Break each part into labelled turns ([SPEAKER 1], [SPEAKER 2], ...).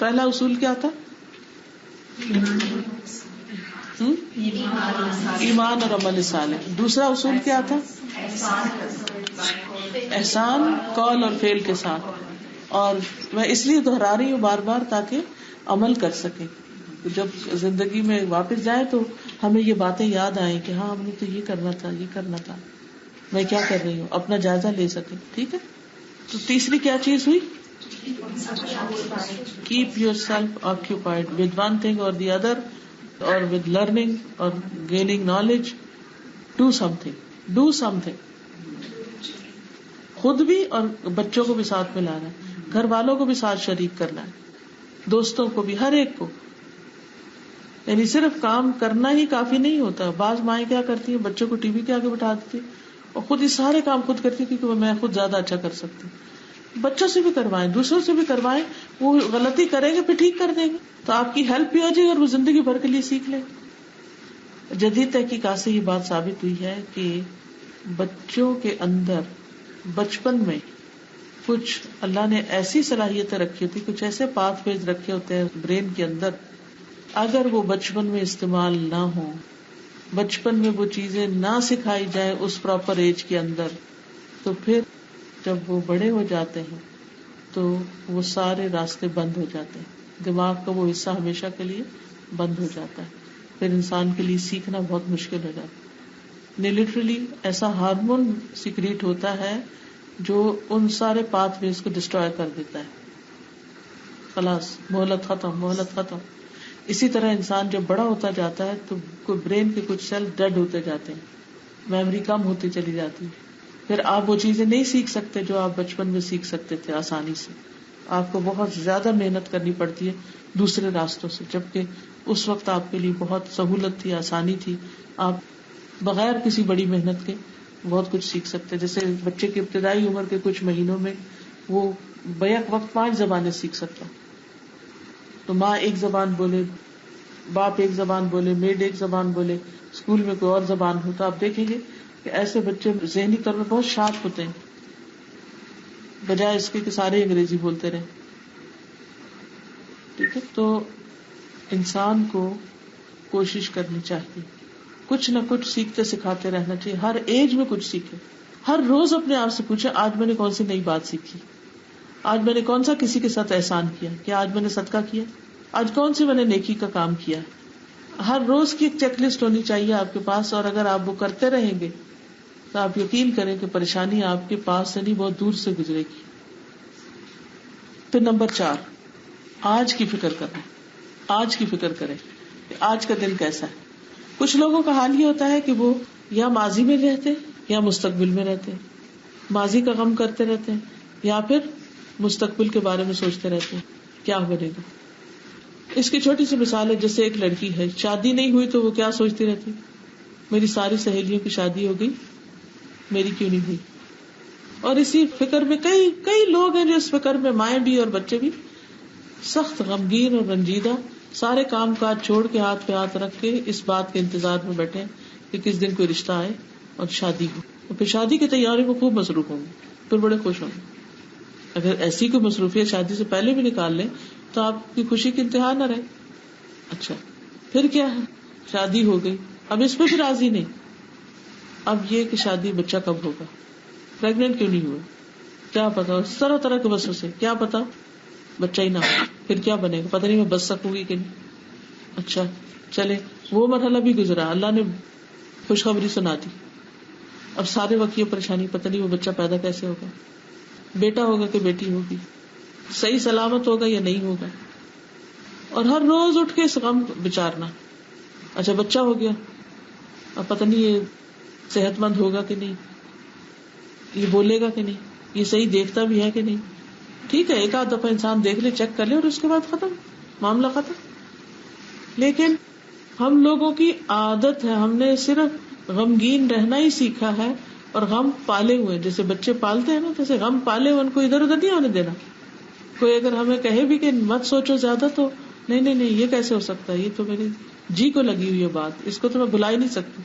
[SPEAKER 1] پہلا اصول کیا تھا؟ ایمان اور عمل صالح. دوسرا اصول کیا تھا؟ احسان قول اور فعل کے ساتھ. اور میں اس لیے دہرا رہی ہوں بار بار تاکہ عمل کر سکیں. جب زندگی میں واپس جائیں تو ہمیں یہ باتیں یاد آئیں کہ ہاں ہم نے تو یہ کرنا تھا، یہ کرنا تھا، میں کیا کر رہی ہوں، اپنا جائزہ لے سکیں. ٹھیک ہے. تو تیسری کیا چیز ہوئی؟ Keep your self occupied with one thing اور دی ادر، اور ود لرننگ اور gaining knowledge. Do some thing. خود بھی اور بچوں کو بھی ساتھ میں لانا ہے، گھر والوں کو بھی ساتھ شریک کرنا ہے، دوستوں کو بھی، ہر ایک کو. یعنی صرف کام کرنا ہی کافی نہیں ہوتا. بعض مائیں کیا کرتی ہیں، بچوں کو ٹی وی کے آگے بٹھا دیتی اور خود یہ سارے کام خود کرتی کیونکہ میں خود زیادہ اچھا کر سکتی. بچوں سے بھی کروائیں، دوسروں سے بھی کروائیں. وہ غلطی کریں گے پھر ٹھیک کر دیں گے تو آپ کی ہیلپ بھی ہو جائے گی اور وہ زندگی بھر کے لیے سیکھ لیں. جدید تحقیقات سے یہ بات ثابت ہوئی ہے کہ بچوں کے اندر بچپن میں کچھ اللہ نے ایسی صلاحیتیں رکھی ہوتی، کچھ ایسے پاتھ ویز رکھے ہوتے ہیں برین کے اندر، اگر وہ بچپن میں استعمال نہ ہو، بچپن میں وہ چیزیں نہ سکھائی جائیں اس پراپر ایج کے اندر، تو پھر جب وہ بڑے ہو جاتے ہیں تو وہ سارے راستے بند ہو جاتے ہیں. دماغ کا وہ حصہ ہمیشہ کے لیے بند ہو جاتا ہے. پھر انسان کے لیے سیکھنا بہت مشکل ہو جاتا ہے. لٹرلی ایسا ہارمون سیکریٹ ہوتا ہے جو ان سارے پاتھ ویز کو ڈسٹروائے کر دیتا ہے. خلاص مہلت ختم. اسی طرح انسان جب بڑا ہوتا جاتا ہے تو برین کے کچھ سیل ڈیڈ ہوتے جاتے ہیں، میموری کم ہوتی چلی جاتی ہے. پھر آپ وہ چیزیں نہیں سیکھ سکتے جو آپ بچپن میں سیکھ سکتے تھے آسانی سے. آپ کو بہت زیادہ محنت کرنی پڑتی ہے دوسرے راستوں سے، جبکہ اس وقت آپ کے لیے بہت سہولت تھی، آسانی تھی. آپ بغیر کسی بڑی محنت کے بہت کچھ سیکھ سکتے. جیسے بچے کی ابتدائی عمر کے کچھ مہینوں میں وہ بیک وقت 5 زبانیں سیکھ سکتا. تو ماں ایک زبان بولے، باپ ایک زبان بولے، میڈ ایک زبان بولے، اسکول میں کوئی اور زبان ہو، تو آپ دیکھیں گے کہ ایسے بچے ذہنی طور پر بہت شارپ ہوتے ہیں بجائے اس کے کہ سارے انگریزی بولتے رہے. ٹھیک ہے. تو انسان کو کوشش کرنی چاہیے کچھ نہ کچھ سیکھتے سکھاتے رہنا چاہیے. ہر ایج میں کچھ سیکھے. ہر روز اپنے آپ سے پوچھے آج میں نے کون سی نئی بات سیکھی، آج میں نے کون سا کسی کے ساتھ احسان کیا، کیا آج میں نے صدقہ کیا، آج کون سی میں نے نیکی کا کام کیا. ہر روز کی ایک چیک لسٹ ہونی چاہیے آپ کے پاس، اور اگر آپ وہ کرتے رہیں گے تو آپ یقین کریں کہ پریشانی آپ کے پاس سے نہیں بہت دور سے گزرے گی. پھر نمبر 4، آج کی فکر کرنا. آج کی فکر کریں کہ آج کا دن کیسا ہے. کچھ لوگوں کا حال یہ ہوتا ہے کہ وہ یا ماضی میں رہتے یا مستقبل میں رہتے، ماضی کا غم کرتے رہتے ہیں یا پھر مستقبل کے بارے میں سوچتے رہتے ہیں کیا بنے گا. اس کی چھوٹی سی مثال ہے، جیسے ایک لڑکی ہے، شادی نہیں ہوئی تو وہ کیا سوچتی رہتی، میری ساری سہیلیوں کی شادی ہو گئی، میری کیوں نہیں ہوئی. اور اسی فکر میں کئی لوگ ہیں جو اس فکر میں، مائیں بھی اور بچے بھی، سخت غمگین اور رنجیدہ، سارے کام کاج چھوڑ کے ہاتھ پہ ہاتھ رکھ کے اس بات کے انتظار میں بیٹھے ہیں کہ کس دن کوئی رشتہ آئے اور شادی ہو. اور پھر شادی کی تیاری میں خوب مصروف ہوں گے، پھر بڑے خوش ہوں گے. اگر ایسی کوئی مصروفیت شادی سے پہلے بھی نکال لیں تو آپ کی خوشی کی انتہا نہ رہے. اچھا پھر کیا ہے، شادی ہو گئی، اب اس پہ بھی راضی نہیں. اب یہ کہ شادی بچہ کب ہوگا، پریگننٹ کیوں نہیں ہوا، کیا پتا، طرح طرح کے بسوں سے کیا پتا بچہ ہی نہ ہو، پھر کیا بنے گا، پتہ نہیں میں بچ سکوں گی کہ نہیں. اچھا چلے وہ مرحلہ بھی گزرا، اللہ نے خوشخبری سنا دی. اب سارے وقت یہ پریشانی، پتہ نہیں وہ بچہ پیدا کیسے ہوگا، بیٹا ہوگا کہ بیٹی ہوگی، صحیح سلامت ہوگا یا نہیں ہوگا. اور ہر روز اٹھ کے اس غم بچارنا. اچھا بچہ ہو گیا، اب پتہ نہیں یہ صحت مند ہوگا کہ نہیں، یہ بولے گا کہ نہیں، یہ صحیح دیکھتا بھی ہے کہ نہیں. ٹھیک ہے ایک آدھ دفعہ انسان دیکھ لے، چیک کر لے، اور اس کے بعد ختم، معاملہ ختم. لیکن ہم لوگوں کی عادت ہے، ہم نے صرف غمگین رہنا ہی سیکھا ہے اور غم پالے ہوئے، جیسے بچے پالتے ہیں نا، جیسے غم پالے ہوئے، ان کو ادھر ادھر نہیں ہونے دینا. کوئی اگر ہمیں کہے بھی کہ مت سوچو زیادہ تو نہیں یہ کیسے ہو سکتا ہے، یہ تو میری جی کو لگی ہوئی ہے بات، اس کو تو میں بھلا ہی نہیں سکتی.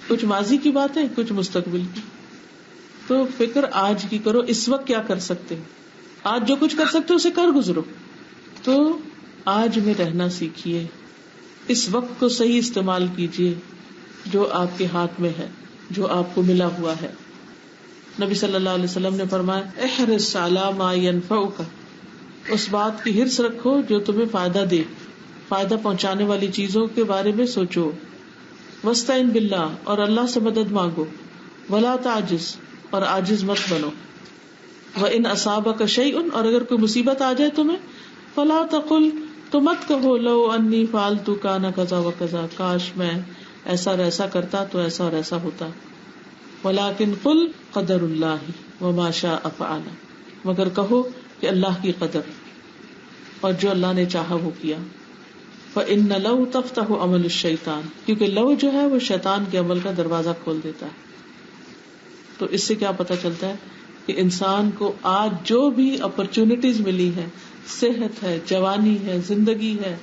[SPEAKER 1] کچھ ماضی کی بات ہے، کچھ مستقبل کی. تو فکر آج کی کرو، اس وقت کیا کر سکتے ہیں، آج جو کچھ کر سکتے اسے کر گزرو. تو آج میں رہنا سیکھیے، اس وقت کو صحیح استعمال کیجیے جو آپ کے ہاتھ میں ہے، جو آپ کو ملا ہوا ہے. نبی صلی اللہ علیہ وسلم نے فرمایا احرص علی ما ینفعک، اس بات کی حرص رکھو جو تمہیں فائدہ دے، فائدہ پہنچانے والی چیزوں کے بارے میں سوچو. واستعن باللہ، اور اللہ سے مدد مانگو. ولا تعجز، اور عاجز مت بنو. وان اصابک شیء، اور اگر کوئی مصیبت آ جائے تمہیں، فلا تقل، تو مت کہو لو انی فعلت کان کذا و کذا، کاش میں ایسا اور ایسا کرتا تو ایسا اور ایسا ہوتا. ولکن قل قدر اللہ وما شاء فعل، مگر کہو کہ اللہ کی قدر اور جو اللہ نے چاہا وہ کیا. فإن لو تفتح عمل الشیطان، کیونکہ لو جو ہے وہ شیطان کے عمل کا دروازہ کھول دیتا ہے. تو اس سے کیا پتہ چلتا ہے کہ انسان کو آج جو بھی اپرچونٹیز ملی ہیں، صحت ہے، جوانی ہے، زندگی ہے،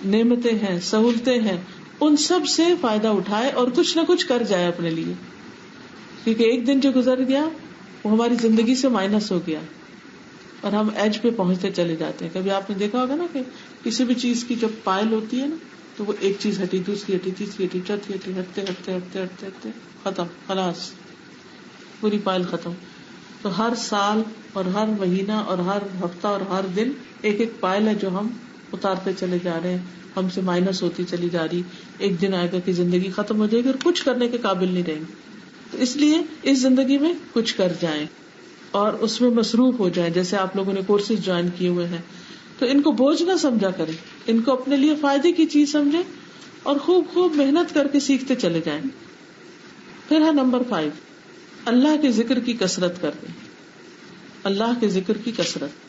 [SPEAKER 1] نعمتیں ہیں، سہولتیں ہیں، ان سب سے فائدہ اٹھائے اور کچھ نہ کچھ کر جائے اپنے لیے. کیونکہ ایک دن جو گزر گیا وہ ہماری زندگی سے مائنس ہو گیا اور ہم ایج پہ پہنچتے چلے جاتے ہیں. کبھی آپ نے دیکھا ہوگا نا کہ کسی بھی چیز کی جب پائل ہوتی ہے نا تو وہ ایک چیز ہٹی، دوسری ہٹی، تیسری ہٹی، چوتھی ہٹی، ہٹتے ہٹتے ہٹتے ہٹتے ہٹتے ختم، خلاص پوری پائل ختم. تو ہر سال اور ہر مہینہ اور ہر ہفتہ اور ہر دن ایک ایک پائل ہے جو ہم اتارتے چلے جا رہے ہیں، ہم سے مائنس ہوتی چلی جا رہی. ایک دن آئے گا کہ زندگی ختم ہو جائے گی اور کچھ کرنے کے قابل نہیں رہیں گے. تو اس لیے اس زندگی میں کچھ کر جائیں اور اس میں مصروف ہو جائیں. جیسے آپ لوگوں نے کورسز جوائن کیے ہوئے ہیں تو ان کو بوجھ نہ سمجھا کریں، ان کو اپنے لیے فائدے کی چیز سمجھیں اور خوب خوب محنت کر کے سیکھتے چلے جائیں. پھر ہے نمبر 5، اللہ کے ذکر کی کثرت کر دیں. اللہ کے ذکر کی کثرت،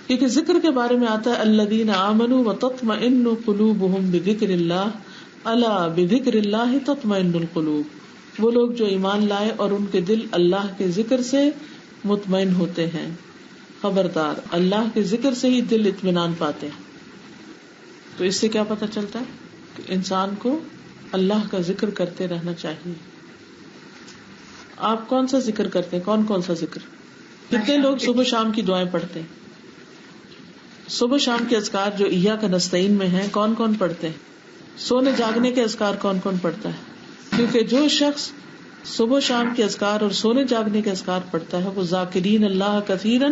[SPEAKER 1] کیونکہ ذکر کے بارے میں آتا ہے الذین آمنوا وتطمئن قلوبهم بذکر اللہ الا بذکر اللہ تطمئن القلوب. وہ لوگ جو ایمان لائے اور ان کے دل اللہ کے ذکر سے مطمئن ہوتے ہیں. خبردار، اللہ کے ذکر سے ہی دل اطمینان پاتے ہیں. تو اس سے کیا پتہ چلتا ہے کہ انسان کو اللہ کا ذکر کرتے رہنا چاہیے. آپ کون سا ذکر کرتے ہیں؟ کون کون سا ذکر؟ کتنے لوگ صبح شام کی دعائیں پڑھتے ہیں؟ صبح شام کے اذکار جو ایاک نستعین میں ہیں کون کون پڑھتے ہیں؟ سونے جاگنے کے اذکار کون کون پڑھتا ہے؟ کیونکہ جو شخص صبح شام کے اذکار اور سونے جاگنے کے اذکار پڑھتا ہے وہ ذاکرین اللہ کثیرا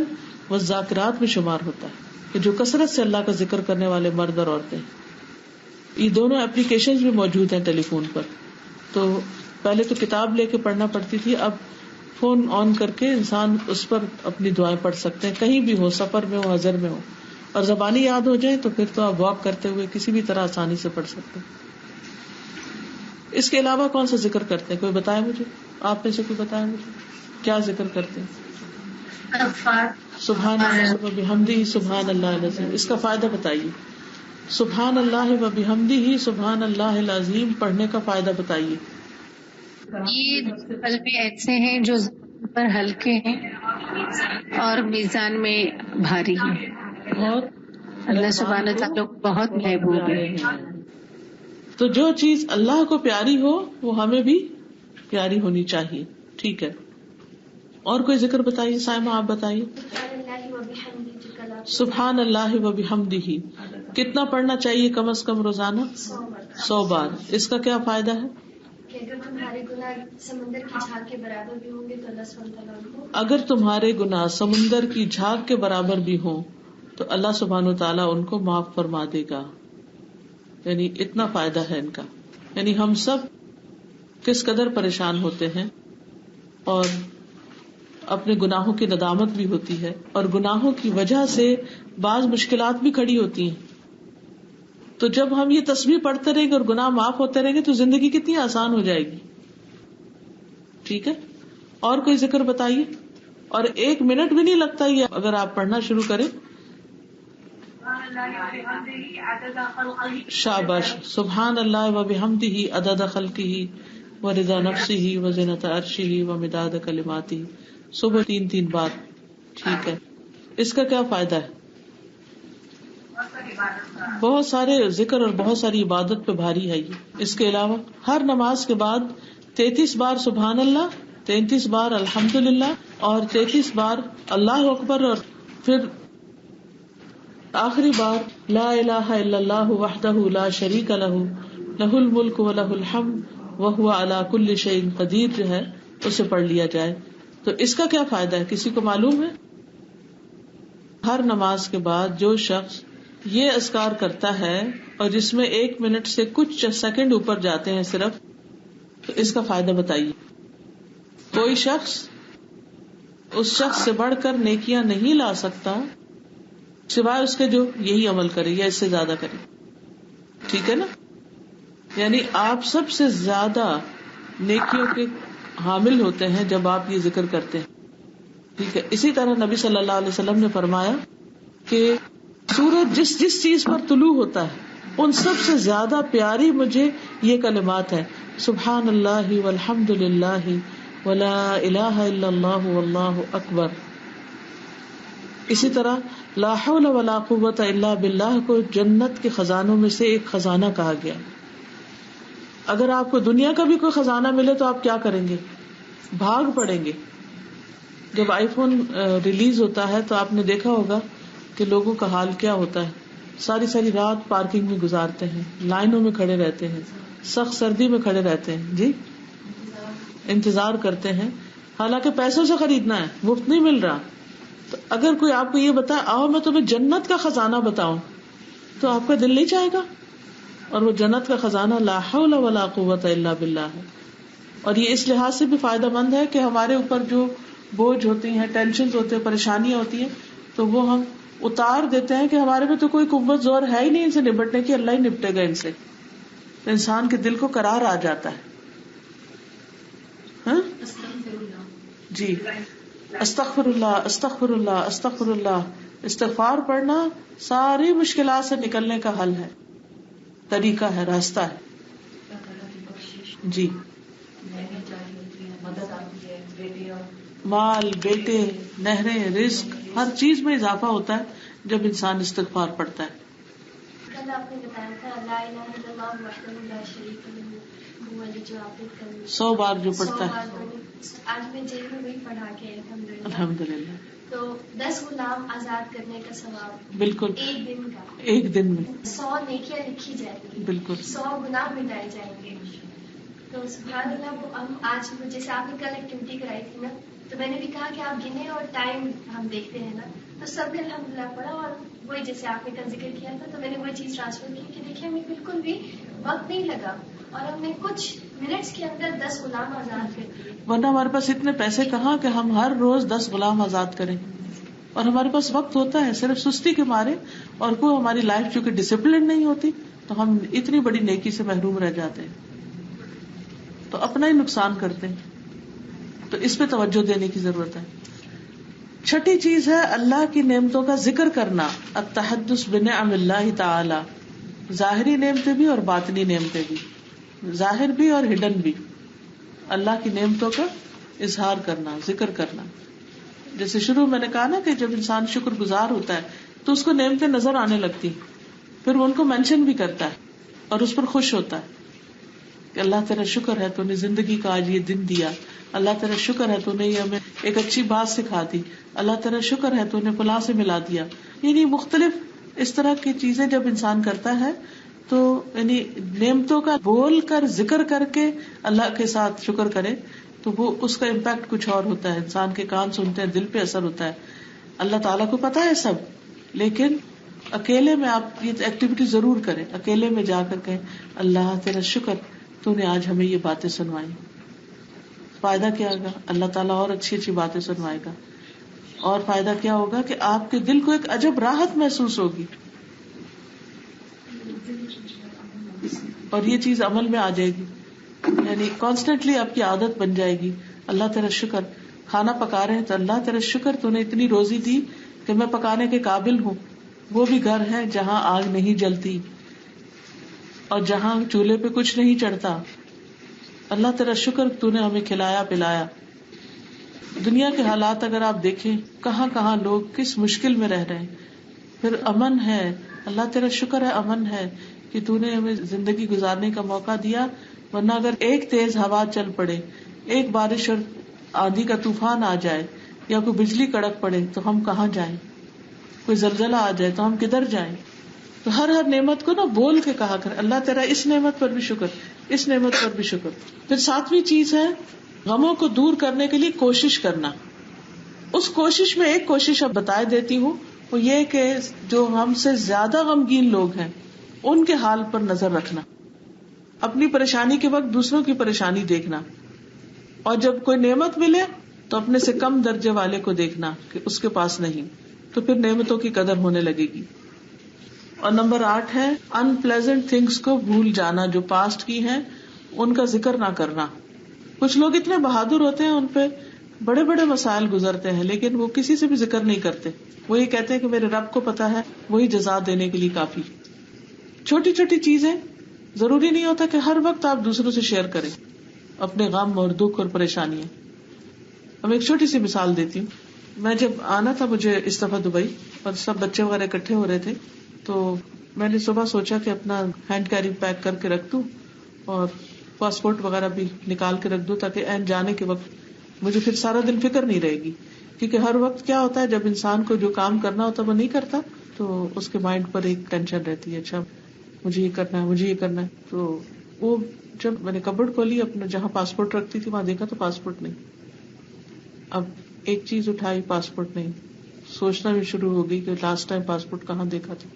[SPEAKER 1] والذاکرات میں شمار ہوتا ہے، کہ جو کثرت سے اللہ کا ذکر کرنے والے مرد اور عورتیں. یہ دونوں اپلیکیشنز بھی موجود ہیں ٹیلی فون پر. تو پہلے تو کتاب لے کے پڑھنا پڑتی تھی، اب فون آن کر کے انسان اس پر اپنی دعائیں پڑھ سکتے ہیں، کہیں بھی ہو، سفر میں ہو، حضر میں ہو. اور زبانی یاد ہو جائے تو پھر تو آپ واک کرتے ہوئے کسی بھی طرح آسانی سے پڑھ سکتے ہیں. اس کے علاوہ کون سا ذکر کرتے ہیں؟ کوئی بتائے مجھے، آپ میں سے کوئی بتائے مجھے کیا ذکر کرتے ہیں؟ سبحان اللہ و بحمدہ سبحان اللہ العظیم. اس کا فائدہ بتائیے. سبحان اللہ و بحمدہ سبحان اللہ العظیم پڑھنے کا فائدہ بتائیے.
[SPEAKER 2] یہ قلبی ایسے ہیں جو پر ہلکے ہیں اور میزان میں بھاری ہیں.
[SPEAKER 1] بہت
[SPEAKER 2] اللہ سبحانہ تعالیٰ بہت محبوب ہے.
[SPEAKER 1] تو جو چیز اللہ کو پیاری ہو وہ ہمیں بھی پیاری ہونی چاہیے. ٹھیک ہے، اور کوئی ذکر بتائیے. سائمہ آپ بتائیے. سبحان اللہ و بحمدہ کتنا پڑھنا چاہیے کم از کم روزانہ؟ 100 بار. اس کا کیا فائدہ ہے؟
[SPEAKER 3] اگر تمہارے گناہ سمندر کی جھاگ کے برابر بھی ہوں گے تو اللہ سبحانہ تعالیٰ
[SPEAKER 1] اگر تمہارے گناہ سمندر کی جھاگ کے برابر بھی ہوں تو اللہ سبحانہ تعالیٰ ان کو معاف فرما دے گا. یعنی اتنا فائدہ ہے ان کا. یعنی ہم سب کس قدر پریشان ہوتے ہیں اور اپنے گناہوں کی ندامت بھی ہوتی ہے اور گناہوں کی وجہ سے بعض مشکلات بھی کھڑی ہوتی ہیں. تو جب ہم یہ تسبیح پڑھتے رہیں گے اور گناہ معاف ہوتے رہیں گے تو زندگی کتنی آسان ہو جائے گی. ٹھیک ہے، اور کوئی ذکر بتائیے. اور 1 منٹ بھی نہیں لگتا یہ اگر آپ پڑھنا شروع کریں. شاباش. سبحان اللہ و بحمدہ عدد خلقہ ورضا نفسہ وزنۃ عرشہ ومداد کلماتہ. صبح 3 بار. ٹھیک ہے، اس کا کیا فائدہ ہے؟ بہت سارے ذکر اور بہت ساری عبادت پہ بھاری ہے یہ. اس کے علاوہ ہر نماز کے بعد 33 بار سبحان اللہ، 33 بار الحمدللہ اور 33 بار اللہ اکبر اور پھر آخری بار لا الہ الا اللہ وحدہ لا شریک لہ لہ الملک ولہ الحمد وہو علی کل شیء قدیر جو ہے اسے پڑھ لیا جائے. تو اس کا کیا فائدہ ہے, کسی کو معلوم ہے؟ ہر نماز کے بعد جو شخص یہ اذکار کرتا ہے اور جس میں 1 منٹ سے کچھ سیکنڈ اوپر جاتے ہیں صرف, تو اس کا فائدہ بتائیے. کوئی شخص اس شخص سے بڑھ کر نیکیاں نہیں لا سکتا سوائے اس کے جو یہی عمل کرے یا اس سے زیادہ کرے. ٹھیک ہے نا؟ یعنی آپ سب سے زیادہ نیکیوں کے حامل ہوتے ہیں جب آپ یہ ذکر کرتے ہیں. ٹھیک ہے. اسی طرح نبی صلی اللہ علیہ وسلم نے فرمایا کہ سورج جس چیز پر طلوع ہوتا ہے ان سب سے زیادہ پیاری مجھے یہ کلمات ہیں, سبحان اللہ والحمد للہ ولا الہ الا اللہ واللہ اکبر. اسی طرح لا حول ولا قوت الا باللہ کو جنت کے خزانوں میں سے ایک خزانہ کہا گیا. اگر آپ کو دنیا کا بھی کوئی خزانہ ملے تو آپ کیا کریں گے؟ بھاگ پڑیں گے. جب آئی فون ریلیز ہوتا ہے تو آپ نے دیکھا ہوگا کہ لوگوں کا حال کیا ہوتا ہے. ساری رات پارکنگ میں گزارتے ہیں, لائنوں میں کھڑے رہتے ہیں, سخت سردی میں کھڑے رہتے ہیں, جی انتظار کرتے ہیں, حالانکہ پیسوں سے خریدنا ہے, مفت نہیں مل رہا. تو اگر کوئی آپ کو یہ بتائے آؤ میں تمہیں جنت کا خزانہ بتاؤں, تو آپ کا دل نہیں چاہے گا. اور وہ جنت کا خزانہ لا حول ولا قوت الا باللہ ہے. اور یہ اس لحاظ سے بھی فائدہ مند ہے کہ ہمارے اوپر جو بوجھ ہوتی ہیں, ٹینشن ہوتے ہیں, پریشانیاں ہوتی ہیں, تو وہ ہم اتار دیتے ہیں کہ ہمارے میں تو کوئی قوت زور ہے ہی نہیں ان سے نپٹنے کی, اللہ ہی نپٹے گا ان سے. تو انسان کے دل کو قرار آ جاتا ہے. ہاں جی, استغفر اللہ استغفر اللہ استغفر اللہ. استغفار پڑھنا ساری مشکلات سے نکلنے کا حل ہے, طریقہ ہے, راستہ ہے. جی, مال, بیٹے, نہریں, رزق, ہر چیز میں اضافہ ہوتا ہے جب انسان استغفار پڑھتا ہے.
[SPEAKER 3] کل آپ نے بتایا تھا لا الہ الا اللہ وحدہ لا شریک لہ, وہ والی جو آپ نے کل
[SPEAKER 1] 100 بار جو پڑھتا ہے.
[SPEAKER 3] آج میں جیل میں وہی پڑھا کے
[SPEAKER 1] الحمدللہ.
[SPEAKER 3] تو 10 غلام آزاد کرنے کا ثواب
[SPEAKER 1] بالکل
[SPEAKER 3] ایک دن کا,
[SPEAKER 1] ایک دن میں
[SPEAKER 3] 100 نیکیاں لکھی جائیں گی,
[SPEAKER 1] بالکل
[SPEAKER 3] 100 گناہ مٹائے جائیں گے. تو سبحان اللہ, وہ ہم آج جیسے آپ نے کل ایکٹیویٹی کرائی تھی نا, تو میں نے بھی کہا کہ آپ گنے اور ٹائم ہم دیکھتے ہیں نا, تو سب نے الحمدللہ پڑھا. اور وہی جیسے آپ نے کل ذکر کیا تھا تو میں نے وہی چیز ٹرانسفر کی کہ دیکھیں ہمیں بالکل بھی وقت نہیں لگا اور ہم نے کچھ منٹس کے اندر 10 غلام آزاد کر دیے.
[SPEAKER 1] ورنہ ہمارے پاس اتنے پیسے کہاں کہ ہم ہر روز 10 غلام آزاد کریں, اور ہمارے پاس وقت ہوتا ہے صرف سستی کے مارے, اور کوئی ہماری لائف چونکہ ڈسپلن نہیں ہوتی تو ہم اتنی بڑی نیکی سے محروم رہ جاتے ہیں, تو اپنا ہی نقصان کرتے ہیں. تو اس پہ توجہ دینے کی ضرورت ہے. چھٹی چیز ہے اللہ کی نعمتوں کا ذکر کرنا, التحدث بنعم اللہ تعالی, ظاہری نعمتیں بھی اور باطنی نعمتیں بھی, ظاہر بھی اور ہڈن بھی. اللہ کی نعمتوں کا اظہار کرنا, ذکر کرنا. جیسے شروع میں نے کہا نا کہ جب انسان شکر گزار ہوتا ہے تو اس کو نعمتیں نظر آنے لگتی, پھر وہ ان کو مینشن بھی کرتا ہے اور اس پر خوش ہوتا ہے کہ اللہ تیرا شکر ہے تو نے زندگی کا آج یہ دن دیا, اللہ تیرا شکر ہے تو نے یہ ہمیں ایک اچھی بات سکھا دی, اللہ تیرا شکر ہے تو نے فلاں سے ملا دیا. یعنی مختلف اس طرح کی چیزیں جب انسان کرتا ہے تو یعنی نعمتوں کا بول کر ذکر کر کے اللہ کے ساتھ شکر کرے تو وہ اس کا امپیکٹ کچھ اور ہوتا ہے. انسان کے کان سنتے ہیں, دل پہ اثر ہوتا ہے. اللہ تعالیٰ کو پتا ہے سب, لیکن اکیلے میں آپ یہ ایکٹیویٹی ضرور کریں, اکیلے میں جا کر کہیں اللہ تیرا شکر تو نے آج ہمیں یہ باتیں سنوائی. فائدہ کیا ہوگا؟ اللہ تعالیٰ اور اچھی اچھی باتیں سنوائے گا. اور فائدہ کیا ہوگا کہ آپ کے دل کو ایک عجب راحت محسوس ہوگی, اور یہ چیز عمل میں آ جائے گی. یعنی کانسٹنٹلی آپ کی عادت بن جائے گی. اللہ تیرا شکر, کھانا پکا رہے ہیں تو اللہ تیرا شکر تو نے اتنی روزی دی کہ میں پکانے کے قابل ہوں. وہ بھی گھر ہے جہاں آگ نہیں جلتی اور جہاں چولہے پہ کچھ نہیں چڑھتا. اللہ تیرا شکر تو نے ہمیں کھلایا پلایا. دنیا کے حالات اگر آپ دیکھیں کہاں کہاں لوگ کس مشکل میں رہ رہے ہیں, پھر امن ہے. اللہ تیرا شکر ہے امن ہے کہ تو نے ہمیں زندگی گزارنے کا موقع دیا, ورنہ اگر ایک تیز ہوا چل پڑے, ایک بارش اور آندھی کا طوفان آ جائے یا کوئی بجلی کڑک پڑے تو ہم کہاں جائیں. کوئی زلزلہ آ جائے تو ہم کدھر جائیں. تو ہر نعمت کو نا بول کے کہا کر اللہ تیرا اس نعمت پر بھی شکر, اس نعمت پر بھی شکر. پھر 7ویں چیز ہے غموں کو دور کرنے کے لیے کوشش کرنا. اس کوشش میں ایک کوشش اب بتائے دیتی ہوں, وہ یہ کہ جو ہم سے زیادہ غمگین لوگ ہیں ان کے حال پر نظر رکھنا, اپنی پریشانی کے وقت دوسروں کی پریشانی دیکھنا, اور جب کوئی نعمت ملے تو اپنے سے کم درجے والے کو دیکھنا کہ اس کے پاس نہیں, تو پھر نعمتوں کی قدر ہونے لگے گی. اور نمبر 8 ہے ان پلیزنٹ تھنگس کو بھول جانا, جو پاسٹ کی ہیں ان کا ذکر نہ کرنا. کچھ لوگ اتنے بہادر ہوتے ہیں, ان پہ بڑے بڑے مسائل گزرتے ہیں, لیکن وہ کسی سے بھی ذکر نہیں کرتے. وہ یہ کہتے ہیں کہ میرے رب کو پتا ہے, وہی جزا دینے کے لیے کافی. چھوٹی چھوٹی چیزیں, ضروری نہیں ہوتا کہ ہر وقت آپ دوسروں سے شیئر کریں اپنے غم اور دکھ اور پریشانیاں. اب ایک چھوٹی سی مثال دیتی ہوں. میں جب آنا تھا مجھے اس دفعہ دبئی, اور سب بچے وغیرہ اکٹھے ہو رہے تھے, تو میں نے صبح سوچا کہ اپنا ہینڈ کیری پیک کر کے رکھ دوں اور پاسپورٹ وغیرہ بھی نکال کے رکھ دوں, تاکہ این جانے کے وقت مجھے پھر سارا دن فکر نہیں رہے گی. کیونکہ ہر وقت کیا ہوتا ہے, جب انسان کو جو کام کرنا ہوتا ہے وہ نہیں کرتا, تو اس کے مائنڈ پر ایک ٹینشن رہتی ہے, اچھا مجھے یہ کرنا ہے, مجھے یہ کرنا ہے. تو وہ جب میں نے کبڈ کھولی, اپنا جہاں پاسپورٹ رکھتی تھی وہاں دیکھا تو پاسپورٹ نہیں. اب ایک چیز اٹھائی, پاسپورٹ نہیں. سوچنا بھی شروع ہو گئی کہ لاسٹ ٹائم پاسپورٹ کہاں دیکھا تھا,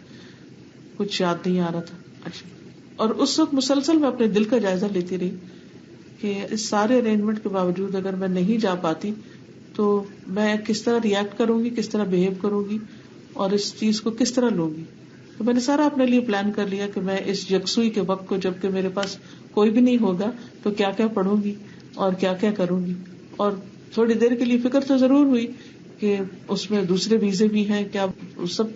[SPEAKER 1] کچھ یاد نہیں آ رہا تھا. اچھا, اور اس وقت مسلسل میں اپنے دل کا جائزہ لیتی رہی کہ اس سارے ارینجمنٹ کے باوجود اگر میں نہیں جا پاتی تو میں کس طرح ریئیکٹ کروں گی, کس طرح بہیو کروں گی, اور اس چیز کو کس طرح لوں گی. تو میں نے سارا اپنے لیے پلان کر لیا کہ میں اس یکسوئی کے وقت کو, جب کہ میرے پاس کوئی بھی نہیں ہوگا, تو کیا کیا پڑھوں گی اور کیا کیا کروں گی. اور تھوڑی دیر کے لیے فکر تو ضرور ہوئی کہ اس میں دوسرے ویزے بھی ہیں, کیا سب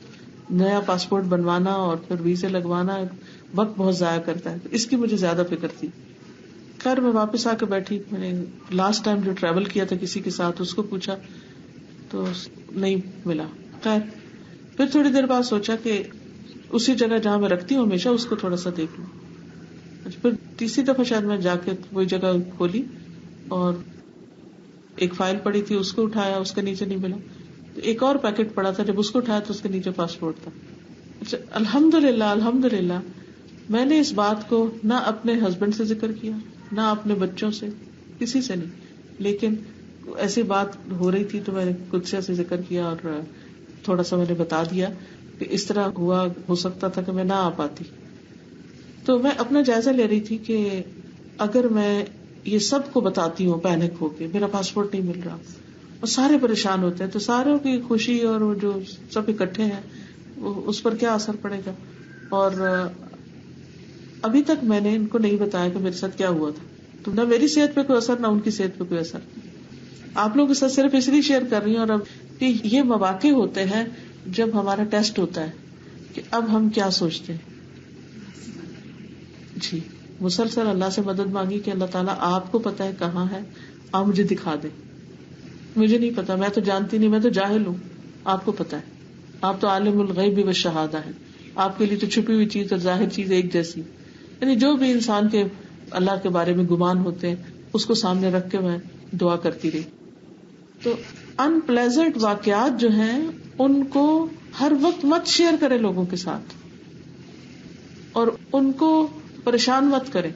[SPEAKER 1] نیا پاسپورٹ بنوانا اور پھر ویزے لگوانا وقت بہت ضائع کرتا ہے. اس کی مجھے زیادہ فکر تھی. خیر میں واپس آ کے بیٹھی, میں نے لاسٹ ٹائم جو ٹریول کیا تھا کسی کے ساتھ اس کو پوچھا تو نہیں ملا. خیر پھر تھوڑی دیر بعد سوچا کہ اسی جگہ جہاں میں رکھتی ہوں ہمیشہ اس کو تھوڑا سا دیکھ لوں. پھر تیسری دفعہ شاید میں جا کے وہی جگہ کھولی اور ایک فائل پڑی تھی, اس کو اٹھایا, اس کے نیچے نہیں ملا. ایک اور پیکٹ پڑا تھا, جب اس کو اٹھایا تو اس کے نیچے پاسپورٹ تھا. اچھا الحمدللہ میں نے اس بات کو نہ اپنے ہسبینڈ سے ذکر کیا, نہ اپنے بچوں سے, کسی سے نہیں, لیکن ایسی بات ہو رہی تھی تو میں نے قدسیہ سے ذکر کیا اور تھوڑا سا میں نے بتا دیا کہ اس طرح ہوا, ہو سکتا تھا کہ میں نہ آ پاتی. تو میں اپنا جائزہ لے رہی تھی کہ اگر میں یہ سب کو بتاتی ہوں پینک ہو کے میرا پاسپورٹ نہیں مل رہا اور سارے پریشان ہوتے ہیں, تو ساروں کی خوشی اور وہ جو سب اکٹھے ہیں اس پر کیا اثر پڑے گا. اور ابھی تک میں نے ان کو نہیں بتایا کہ میرے ساتھ کیا ہوا تھا, تو نہ میری صحت پہ کوئی اثر نہ ان کی صحت پہ کوئی اثر. آپ لوگوں کے ساتھ صرف اس لیے شیئر کر رہی ہوں. اور اب کہ یہ مواقع ہوتے ہیں جب ہمارا ٹیسٹ ہوتا ہے کہ اب ہم کیا سوچتے ہیں. جی مسلسل اللہ سے مدد مانگی کہ اللہ تعالیٰ آپ کو پتا ہے کہاں ہے, آپ مجھے دکھا دیں. مجھے نہیں پتا, میں تو جانتی نہیں, میں تو جاہل ہوں, آپ کو پتا ہے, آپ تو عالم الغیب والشہادہ ہے, آپ کے لیے تو چھپی ہوئی چیز اور ظاہر چیز ایک جیسی. یعنی جو بھی انسان کے اللہ کے بارے میں گمان ہوتے ہیں اس کو سامنے رکھ کے میں دعا کرتی رہی. تو ان پلیزنٹ واقعات جو ہیں ان کو ہر وقت مت شیئر کرے لوگوں کے ساتھ, اور ان کو پریشان مت کرے.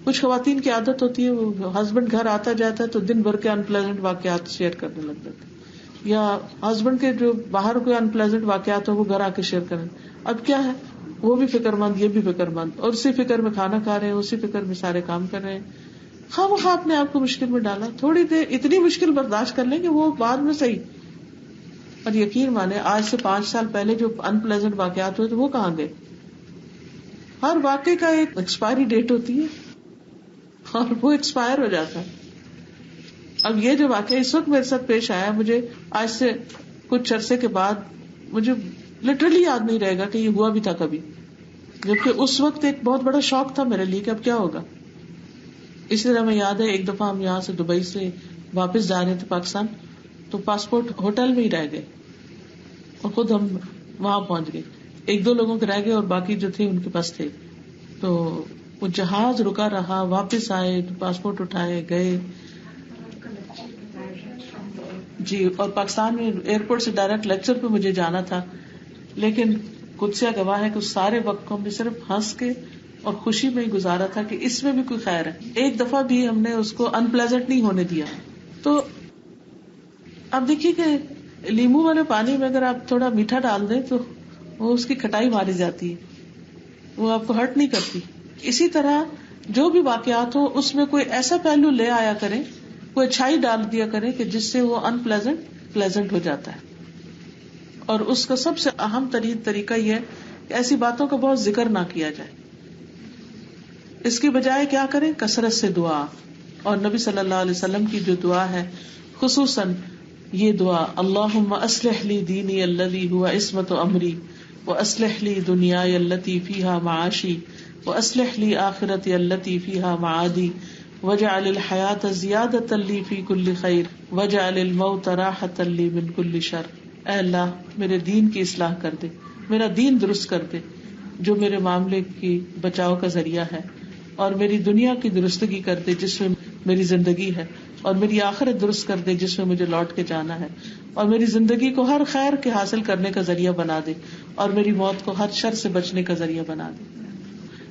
[SPEAKER 1] کچھ خواتین کی عادت ہوتی ہے, وہ ہسبینڈ گھر آتا جاتا ہے تو دن بھر کے ان پلیزنٹ واقعات شیئر کرنے لگ جاتے ہیں, یا ہسبینڈ کے جو باہر کوئی ان پلیزنٹ واقعات ہو وہ گھر آ کے شیئر کریں. اب کیا ہے, وہ بھی فکر مند, یہ بھی فکر مند, اور اسی فکر میں کھانا کھا رہے ہیں, اسی فکر میں سارے کام کر رہے ہیں. خواہ اپنے آپ کو مشکل میں ڈالا. تھوڑی دیر اتنی مشکل برداشت کر لیں کہ وہ بعد میں صحیح. اور یقین مانے آج سے 5 سال پہلے جو ان پلیزنٹ واقعات ہوئے تو وہ کہاں گئے. ہر واقعے کا ایک ایکسپائری ڈیٹ ہوتی ہے اور وہ ایکسپائر ہو جاتا ہے. اب یہ جو واقعہ اس وقت میرے ساتھ پیش آیا, مجھے آج سے کچھ عرصے کے بعد مجھے لٹرلی یاد نہیں رہے گا کہ یہ ہوا بھی تھا کبھی, جبکہ اس وقت ایک بہت بڑا شوق تھا میرے لیے کہ اب کیا ہوگا. اس طرح میں یاد ہے ایک دفعہ ہم یہاں سے دبئی سے واپس جا رہے تھے پاکستان, تو پاسپورٹ ہوٹل میں ہی رہ گئے اور خود ہم وہاں پہنچ گئے. 1-2 لوگوں کے رہ گئے اور باقی جو تھے ان کے پاس تھے. تو وہ جہاز رکا رہا, واپس آئے, پاسپورٹ اٹھائے گئے. جی, اور پاکستان میں ایئرپورٹ سے ڈائریکٹ لیکچر پہ مجھے جانا تھا, لیکن قدسیہ گواہ ہے کہ اس سارے وقت کو ہم نے صرف ہنس کے اور خوشی میں ہی گزارا تھا کہ اس میں بھی کوئی خیر ہے. ایک دفعہ بھی ہم نے اس کو انپلیزنٹ نہیں ہونے دیا. تو اب دیکھیے کہ لیمو والے پانی میں اگر آپ تھوڑا میٹھا ڈال دیں تو وہ اس کی کھٹائی ماری جاتی ہے, وہ آپ کو ہرٹ نہیں کرتی. اسی طرح جو بھی واقعات ہو اس میں کوئی ایسا پہلو لے آیا کریں, کوئی اچھائی ڈال دیا کریں کہ جس سے وہ انپلیزنٹ پلیزنٹ ہو جاتا ہے. اور اس کا سب سے اہم ترین طریقہ یہ ہے کہ ایسی باتوں کا بہت ذکر نہ کیا جائے. اس کی بجائے کیا کریں, کثرت سے دعا. اور نبی صلی اللہ علیہ وسلم کی جو دعا ہے خصوصاً یہ دعا, اللہم اصلح لی دینی الذی ہوا عصمت امری واصلح لی دنیای التی فیہا معاشی واصلح لی آخرتی التی فیہا معادی واجعل الحیاۃ زیادۃ لی فی کل خیر واجعل الموت راحۃ لی من کل شر. اے اللہ میرے دین کی اصلاح کر دے, میرا دین درست کر دے جو میرے معاملے کی بچاؤ کا ذریعہ ہے, اور میری دنیا کی درستگی کر دے جس میں میری زندگی ہے, اور میری آخرت درست کر دے جس میں مجھے لوٹ کے جانا ہے, اور میری زندگی کو ہر خیر کے حاصل کرنے کا ذریعہ بنا دے, اور میری موت کو ہر شر سے بچنے کا ذریعہ بنا دے.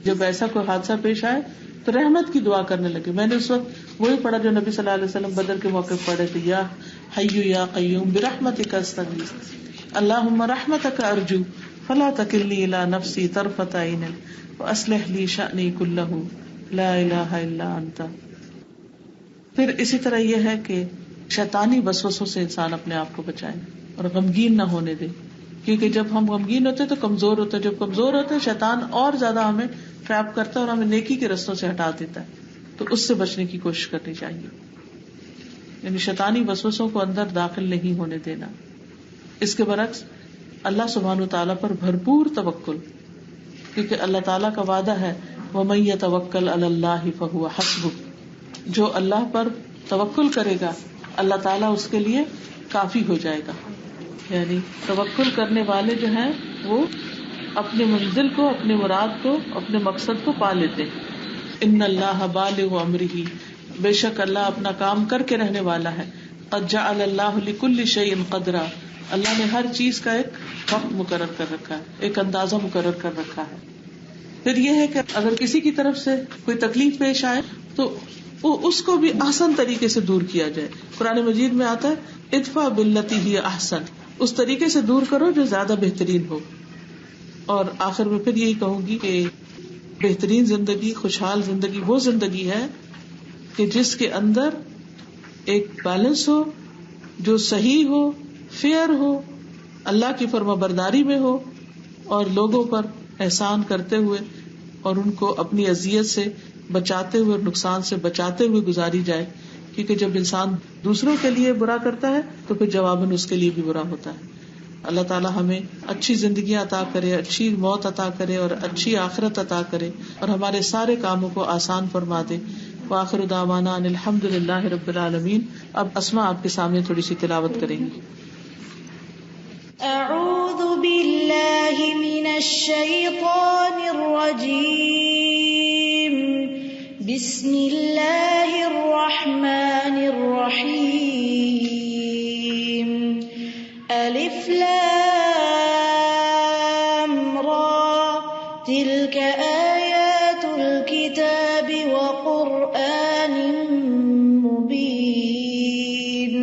[SPEAKER 1] جب ایسا کوئی حادثہ پیش آئے تو رحمت کی دعا کرنے لگے. میں نے اس وقت وہی پڑھا جو نبی صلی اللہ علیہ وسلم بدر کے موقع پڑھے تھے, یا حی یا قیوم برحمتک استغیث اللہم رحمتک ارجو فلا تکلنی الی نفسی طرفۃ عین واصلح لی شأنی کلہ لا الہ الا انت. پھر اسی طرح یہ ہے کہ شیطانی وسوسوں سے انسان اپنے آپ کو بچائے اور غمگین نہ ہونے دے, کیونکہ جب ہم غمگین ہوتے تو کمزور ہوتے, جب کمزور ہوتے شیطان اور زیادہ ہمیں ٹریپ کرتا ہے اور ہمیں نیکی کے رستوں سے ہٹا دیتا ہے. تو اس سے بچنے کی کوشش کرنی چاہیے, یعنی شیطانی وسوسوں کو اندر داخل نہیں ہونے دینا. اس کے برعکس اللہ سبحانہ وتعالیٰ پر بھرپور توکل, کیونکہ اللہ تعالیٰ کا وعدہ ہے وَمَن يَتَوَكَّلْ عَلَى اللَّهِ فَهُوَ حَسْبُهُ, جو اللہ پر توکل کرے گا اللہ تعالیٰ اس کے لیے کافی ہو جائے گا. یعنی توکل کرنے والے جو ہیں وہ اپنے منزل کو, اپنے مراد کو, اپنے مقصد کو پا لیتے ہیں. ان اللہ بالغ امرہ, بے شک اللہ اپنا کام کر کے رہنے والا ہے. قد جعل اللہ لکل شیء قدرا, اللہ نے ہر چیز کا ایک وقت مقرر کر رکھا ہے, ایک اندازہ مقرر کر رکھا ہے. پھر یہ ہے کہ اگر کسی کی طرف سے کوئی تکلیف پیش آئے تو اس کو بھی آسان طریقے سے دور کیا جائے. قرآن مجید میں آتا ہے ادفع باللتی ہی احسن, اس طریقے سے دور کرو جو زیادہ بہترین ہو. اور آخر میں پھر یہی کہوں گی کہ بہترین زندگی, خوشحال زندگی وہ زندگی ہے کہ جس کے اندر ایک بیلنس ہو, جو صحیح ہو, فیئر ہو, اللہ کی فرما برداری میں ہو, اور لوگوں پر احسان کرتے ہوئے اور ان کو اپنی اذیت سے بچاتے ہوئے اور نقصان سے بچاتے ہوئے گزاری جائے. کیونکہ جب انسان دوسروں کے لیے برا کرتا ہے تو پھر جواباً اس کے لیے بھی برا ہوتا ہے. اللہ تعالیٰ ہمیں اچھی زندگیاں عطا کرے, اچھی موت عطا کرے اور اچھی آخرت عطا کرے, اور ہمارے سارے کاموں کو آسان فرما دے. وآخر دعوانا ان الحمد للہ رب العالمین. اب اسما آپ کے سامنے تھوڑی سی تلاوت کریں گی.
[SPEAKER 4] اعوذ باللہ من الشیطان الرجیم, بسم اللہ الرحمن الرحیم. الف لام را تلک آیات الکتاب وقرآن مبین.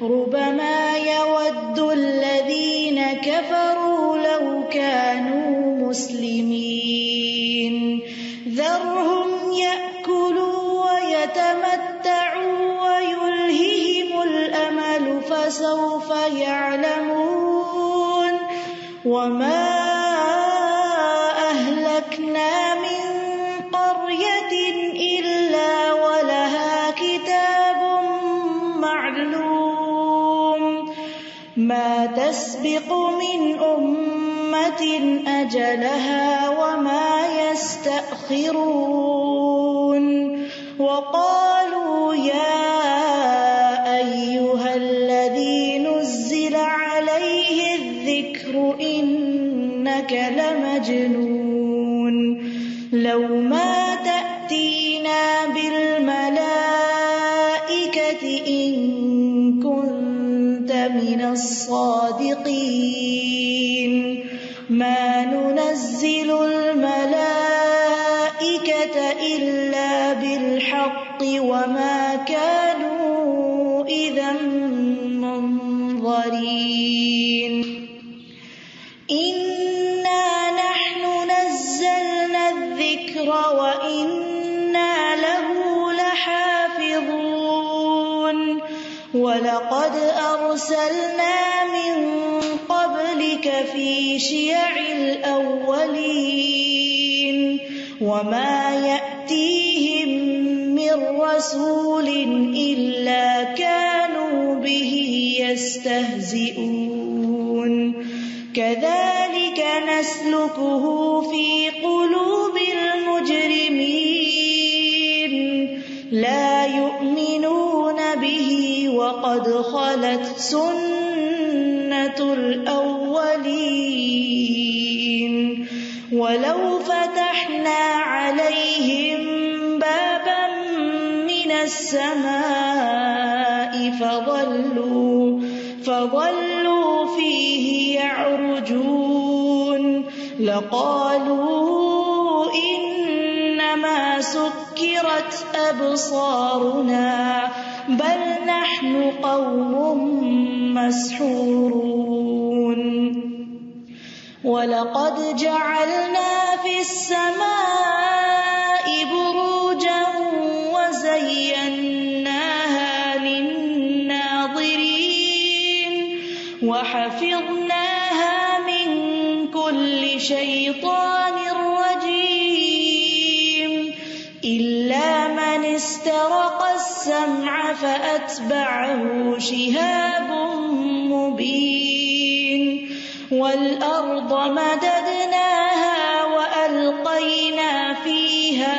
[SPEAKER 4] ربما يود الذین كفروا لو كانوا مسلمین ذرهم يأكلوا ويتمتعوا ويلههم الأمل فسوف يعلمون. وما أهلكنا من قرية إلا ولها كتاب معلوم ما تسبق من أمة أجلها وما يستأخرون. وقالوا يا أيها الذي نزل عليه الذكر إنك لمجنون لو ما تأتينا بالملائكة إن كنت من الصادقين. ما ننزل الملائكة إلا بالحق وما كانوا إذا منظرين إنا نحن نزلنا الذكر وإنا له لحافظون وَلَقَدْ أَرْسَلْنَا مِن قَبْلِكَ فِي شِيَعِ الْأَوَّلِينَ وَمَا يَأْتِيهِم مِّن رَّسُولٍ إِلَّا كَانُوا بِهِ يَسْتَهْزِئُونَ كَذَلِكَ نَسْلُكُهُ فِي قُلُوبِ الْمُجْرِمِينَ لَا يُؤْمِنُونَ بِهِ وَقَدْ خَلَتْ سُنَّةُ الْأَوَّلِينَ وَلَوْ فَتَحْنَا عَلَيْهِمْ بَابًا مِّنَ السَّمَاءِ فَظَلُّوا فِيهِ يَعْرُجُونَ لَقَالُوا إِنَّمَا سُكِّرَتْ أَبْصَارُنَا بل نحن قوم مسحورون وَلَقَدْ جَعَلْنَا فِي السَّمَاءِ بُرُوجًا وَزَيَّنَّاهَا لِلنَّاظِرِينَ وَحَفِظْنَاهَا مِنْ كُلِّ شَيْطَانٍ رَجِيمٍ إِلَّا مَنِ اسْتَرَقَ السَّمْعَ فَأَتْبَعَهُ شِهَابٌ مُبِينٌ وَالْأَرْضَ مَدَدْنَاهَا وَأَلْقَيْنَا فِيهَا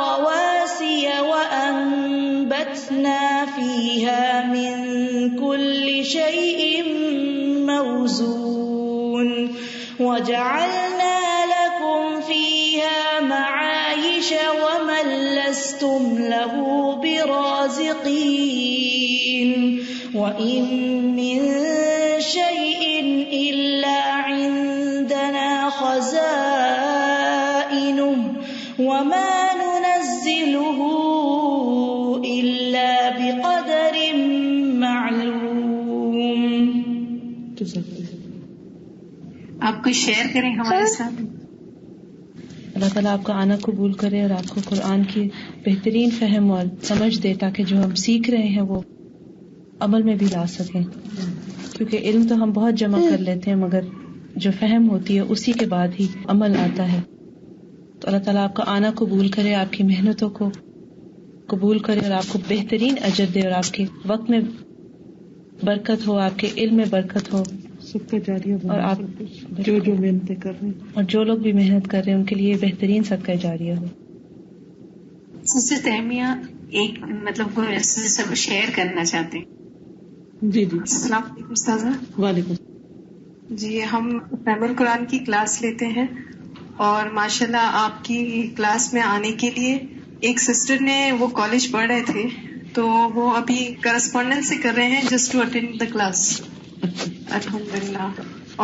[SPEAKER 4] رَوَاسِيَ وَأَنبَتْنَا فِيهَا مِن كُلِّ شَيْءٍ مَّوْزُونٍ وَجَعَلْنَا لَكُمْ فِيهَا مَعَايِشَ وَمَن لَّسْتُمْ لَهُ بِرَازِقِينَ وَإِن مِّن شَيْءٍ إِلَّا عِندَنَا خَزَائِنُهُ وَمَا نُنَزِّلُهُ إِلَّا بِقَدَرٍ معلوم.
[SPEAKER 2] آپ کوئی شیئر کریں ہمارے ساتھ.
[SPEAKER 5] اللہ تعالیٰ آپ کا آنا قبول کرے اور آپ کو قرآن کی بہترین فہم اور سمجھ دے تاکہ جو ہم سیکھ رہے ہیں وہ عمل میں بھی لا سکیں، کیونکہ علم تو ہم بہت جمع کر لیتے ہیں مگر جو فہم ہوتی ہے اسی کے بعد ہی عمل آتا ہے. تو اللہ تعالیٰ آپ کا آنا قبول کرے، آپ کی محنتوں کو قبول کرے اور آپ کو بہترین اجر دے اور آپ کے وقت میں برکت ہو، آپ کے علم میں برکت ہو،
[SPEAKER 1] سب کا جاریہ
[SPEAKER 5] اور آپ
[SPEAKER 1] جو محنتیں کر رہے ہیں
[SPEAKER 5] اور جو لوگ بھی محنت کر رہے ہیں ان کے لیے بہترین صدقہ جاریہ ہو.
[SPEAKER 2] سسٹر تہمیہ ایک کوئی سب شیئر کرنا چاہتے ہیں.
[SPEAKER 1] جی
[SPEAKER 2] السلام علیکم استاذہ.
[SPEAKER 1] وعلیکم.
[SPEAKER 6] جی ہم فہم القرآن کی کلاس لیتے ہیں اور ماشاءاللہ آپ کی کلاس میں آنے کے لیے ایک سسٹر نے وہ کالج پڑھ رہے تھے تو وہ ابھی کرسپونڈنس سے کر رہے ہیں just to attend the class. الحمدللہ.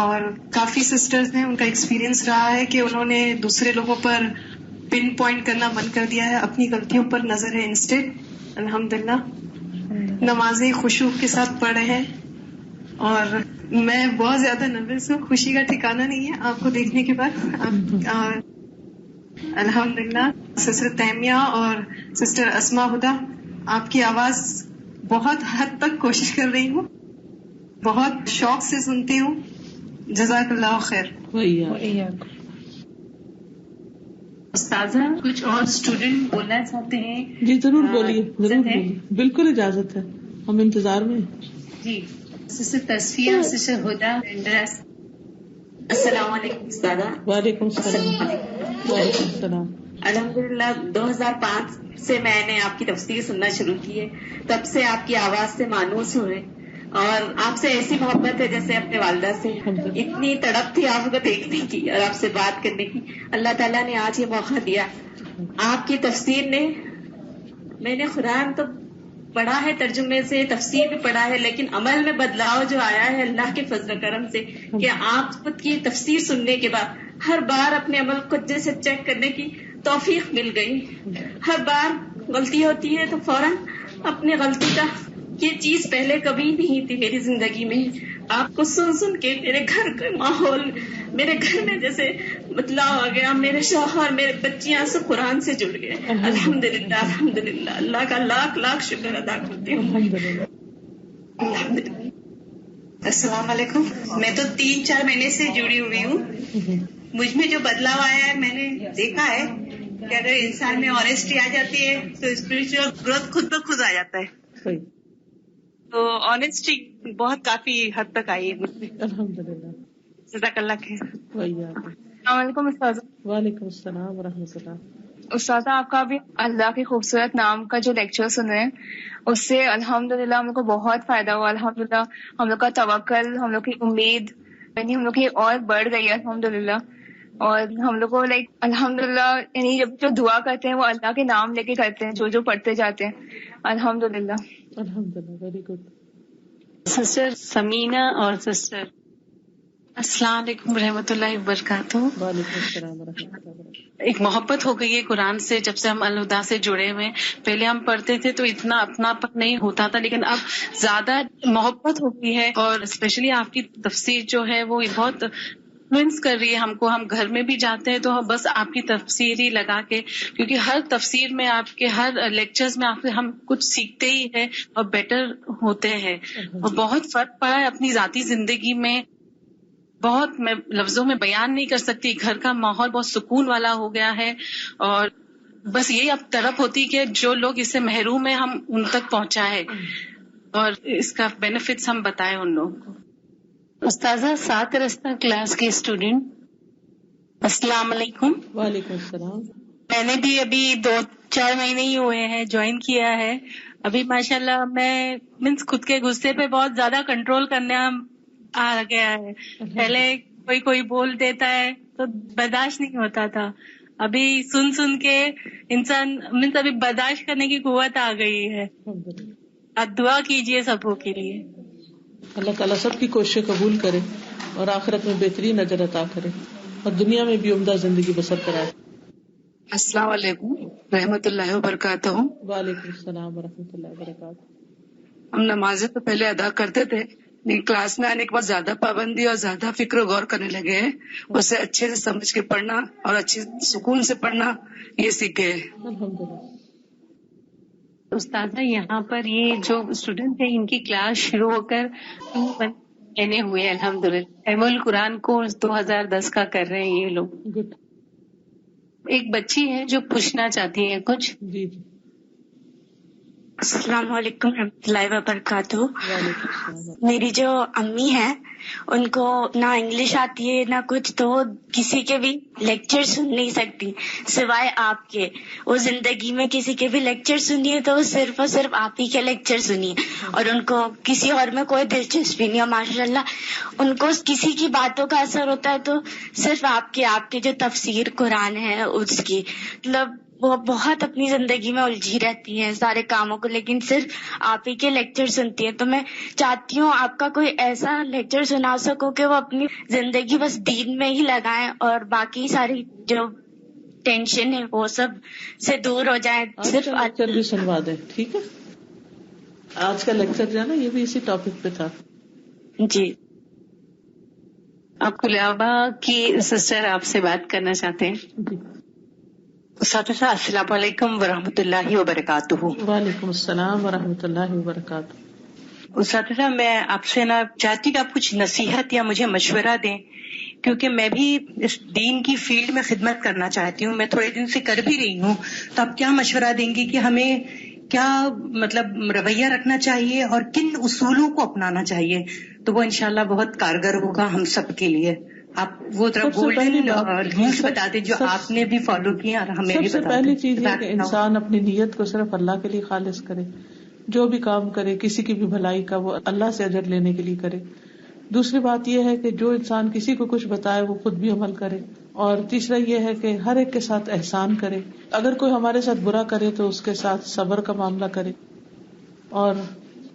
[SPEAKER 6] اور کافی سسٹرز نے ان کا ایکسپیرینس رہا ہے کہ انہوں نے دوسرے لوگوں پر پن پوائنٹ کرنا بند کر دیا ہے، اپنی غلطیوں پر نظر ہے انسٹیڈ. الحمدللہ. نمازیں خشوع کے ساتھ پڑھ رہے ہیں اور میں بہت زیادہ نروس ہوں، خوشی کا ٹھکانہ نہیں ہے آپ کو دیکھنے کے بعد. الحمدللہ. سسٹر تیمیہ اور سسٹر اسما ہدا، آپ کی آواز بہت حد تک کوشش کر رہی ہوں، بہت شوق سے سنتی ہوں. جزاک اللہ خیر.
[SPEAKER 2] استاذہ کچھ اور اسٹوڈنٹ بولنا چاہتے ہیں؟
[SPEAKER 1] جی ضرور بولیے، ضرور بولیے، بالکل اجازت ہے، ہم انتظار میں ہیں.
[SPEAKER 2] جی سسٹر تصفیہ، سسٹر ہدا.
[SPEAKER 7] السلام علیکم استاذہ.
[SPEAKER 1] وعلیکم السلام. وعلیکم السلام.
[SPEAKER 7] الحمدللہ 2005 سے میں نے آپ کی تفسیر سننا شروع کی ہے، تب سے آپ کی آواز سے مانوس ہوئے اور آپ سے ایسی محبت ہے جیسے اپنے والدہ سے. اتنی تڑپ تھی آپ کو دیکھنے کی اور آپ سے بات کرنے کی. اللہ تعالیٰ نے آج یہ موقع دیا. آپ کی تفسیر نے میں نے قرآن تو پڑھا ہے ترجمے سے، تفسیر بھی پڑھا ہے، لیکن عمل میں بدلاؤ جو آیا ہے اللہ کے فضل و کرم سے کہ آپ خود کی تفسیر سننے کے بعد ہر بار اپنے عمل کو جیسے چیک کرنے کی توفیق مل گئی. ہر بار غلطی ہوتی ہے تو فوراً اپنی غلطی کا، یہ چیز پہلے کبھی نہیں تھی میری زندگی میں. آپ کو سن سن کے میرے گھر کا ماحول، میرے گھر میں جیسے بدلاؤ آ گیا. میرے شوہر، میرے بچیاں سب قرآن سے جڑ گئے. الحمدللہ الحمدللہ، اللہ کا لاکھ لاکھ شکر ادا کرتی ہوں. الحمدللہ. السلام علیکم. میں تو 3-4 مہینے سے جڑی ہوئی ہوں. مجھ میں جو بدلاؤ آیا ہے میں نے دیکھا ہے کہ اگر انسان میں آنیسٹی آ جاتی ہے تو اسپرچل گروتھ خود بخود آ جاتا ہے. تو آنیسٹی بہت کافی حد تک آئی ہے.
[SPEAKER 1] الحمدللہ.
[SPEAKER 7] جزاک اللہ خیر.
[SPEAKER 8] السلام علیکم استاذ.
[SPEAKER 1] وعلیکم السلام ورحمۃ اللہ.
[SPEAKER 8] استاذ آپ کا بھی اللہ کے خوبصورت نام کا جو لیکچر سن رہے ہیں اس سے الحمدللہ ہم لوگ کو بہت فائدہ ہوا. الحمدللہ ہم لوگ کا توکل، ہم لوگ کی امید یعنی ہم لوگ کی اور بڑھ گئی ہے الحمدللہ. اور ہم لوگ کو الحمدللہ یعنی جب جو دعا کرتے ہیں وہ اللہ کے نام لے کے کرتے ہیں، جو پڑھتے جاتے ہیں. الحمدللہ.
[SPEAKER 1] الحمدللہ. Very good.
[SPEAKER 9] سسٹر سمینہ اور سسٹر. السلام علیکم ورحمۃ اللہ وبرکاتہ.
[SPEAKER 1] وعلیکم السلام ورحمۃ اللہ وبرکاتہ.
[SPEAKER 9] ایک محبت ہو گئی ہے قرآن سے جب سے ہم الہدا سے جڑے ہوئے. پہلے ہم پڑھتے تھے تو اتنا اپناپن نہیں ہوتا تھا، لیکن اب زیادہ محبت ہو گئی ہے. اور اسپیشلی آپ کی تفسیر جو ہے وہ بہت انفلوئنس کر رہی ہے ہم کو. ہم گھر میں بھی جاتے ہیں تو ہم بس آپ کی تفسیر ہی لگا کے، کیونکہ ہر تفسیر میں آپ کے ہر لیکچرز میں آپ سے ہم کچھ سیکھتے ہی ہیں اور بیٹر ہوتے ہیں. اور بہت فرق پڑا ہے اپنی ذاتی زندگی میں. بہت میں لفظوں میں بیان نہیں کر سکتی. گھر کا ماحول بہت سکون والا ہو گیا ہے. اور بس یہی اب طرف ہوتی کہ جو لوگ اس سے محروم ہیں ہم ان تک پہنچائیں اور اس کا بینیفٹس ہم بتائیں ان لوگوں کو.
[SPEAKER 10] استاذہ 7 رستہ کلاس کی اسٹوڈنٹ. السلام علیکم.
[SPEAKER 1] وعلیکم السلام.
[SPEAKER 10] میں نے بھی ابھی 2-4 مہینے ہی ہوئے ہیں جوائن کیا ہے. ابھی ماشاءاللہ میں خود کے غصے پہ بہت زیادہ کنٹرول کرنا آ گیا ہے. پہلے کوئی بول دیتا ہے تو برداشت نہیں ہوتا تھا. ابھی سن کے انسان ابھی برداشت کرنے کی قوت آ گئی ہے. آپ دعا کیجئے سبوں کے لیے.
[SPEAKER 1] اللہ تعالیٰ سب کی کوششیں قبول کرے اور آخرت میں بہترین اجر عطا کرے اور دنیا میں بھی عمدہ زندگی بسر کرائے.
[SPEAKER 11] السلام علیکم رحمۃ اللہ وبرکاتہ.
[SPEAKER 1] وعلیکم السلام ورحمۃ اللہ وبرکاتہ.
[SPEAKER 11] ہم نمازیں تو پہلے ادا کرتے تھے، لیکن کلاس میں آنے کے بعد زیادہ پابندی اور زیادہ فکر و غور کرنے لگے ہیں. اسے اچھے سے سمجھ کے پڑھنا اور اچھے سکون سے پڑھنا یہ سیکھ گئے.
[SPEAKER 1] الحمدللہ.
[SPEAKER 10] استاذہ یہاں پر یہ جو اسٹوڈنٹ ہیں ان کی کلاس شروع ہو کر 2 مہینے ہوئے الحمدللہ. ایم القرآن کورس 2010 کا کر رہے ہیں یہ لوگ.
[SPEAKER 1] گڈ.
[SPEAKER 10] ایک بچی ہے جو پوچھنا چاہتی ہے کچھ.
[SPEAKER 1] جی.
[SPEAKER 12] السلام علیکم رحمۃ اللہ وبرکاتہ.
[SPEAKER 1] وعلیکم السلام.
[SPEAKER 12] میری جو امی ہیں ان کو نہ انگلش آتی ہے نہ کچھ، تو وہ کسی کے بھی لیکچر سن نہیں سکتی سوائے آپ کے. وہ زندگی میں کسی کے بھی لیکچر سنیے تو وہ صرف اور صرف آپ ہی کے لیکچر سنیے، اور ان کو کسی اور میں کوئی دلچسپی نہیں ہے. ماشاء اللہ ان کو کسی کی باتوں کا اثر ہوتا ہے تو صرف آپ کے جو تفسیر قرآن ہے اس کی، مطلب وہ بہت اپنی زندگی میں الجھی رہتی ہیں سارے کاموں کو، لیکن صرف آپ ہی کے لیکچر سنتی ہیں. تو میں چاہتی ہوں آپ کا کوئی ایسا لیکچر سنا سکو کہ وہ اپنی زندگی بس دین میں ہی لگائیں اور باقی ساری جو ٹینشن ہے وہ سب سے دور ہو جائیں.
[SPEAKER 1] صرف لیکچر بھی سنوا دیں. ٹھیک ہے. آج کا لیکچر جو ہے نا یہ بھی اسی ٹاپک پہ تھا.
[SPEAKER 12] جی.
[SPEAKER 10] آپ کو لعبہ کی سسٹر آپ سے بات کرنا چاہتے ہیں.
[SPEAKER 1] جی.
[SPEAKER 13] اساتذہ السلام علیکم ورحمۃ اللہ وبرکاتہ.
[SPEAKER 1] وعلیکم السلام ورحمۃ اللہ وبرکاتہ.
[SPEAKER 13] اساتذہ میں آپ سے چاہتی کہ آپ کچھ نصیحت یا مجھے مشورہ دیں، کیونکہ میں بھی اس دین کی فیلڈ میں خدمت کرنا چاہتی ہوں. میں تھوڑے دن سے کر بھی رہی ہوں، تو آپ کیا مشورہ دیں گی کہ ہمیں کیا مطلب رویہ رکھنا چاہیے اور کن اصولوں کو اپنانا چاہیے تو وہ انشاءاللہ بہت کارگر ہوگا ہم سب کے لیے. آپ وہ گولڈن رولز بتا دیں جو آپ نے بھی فالو کیے اور ہمیں بھی بتا دیں.
[SPEAKER 1] سب سے پہلی چیز یہ کہ انسان اپنی نیت کو صرف اللہ کے لیے خالص کرے. جو بھی کام کرے کسی کی بھی بھلائی کا وہ اللہ سے اجر لینے کے لیے کرے. دوسری بات یہ ہے کہ جو انسان کسی کو کچھ بتائے وہ خود بھی عمل کرے. اور تیسرا یہ ہے کہ ہر ایک کے ساتھ احسان کرے. اگر کوئی ہمارے ساتھ برا کرے تو اس کے ساتھ صبر کا معاملہ کرے. اور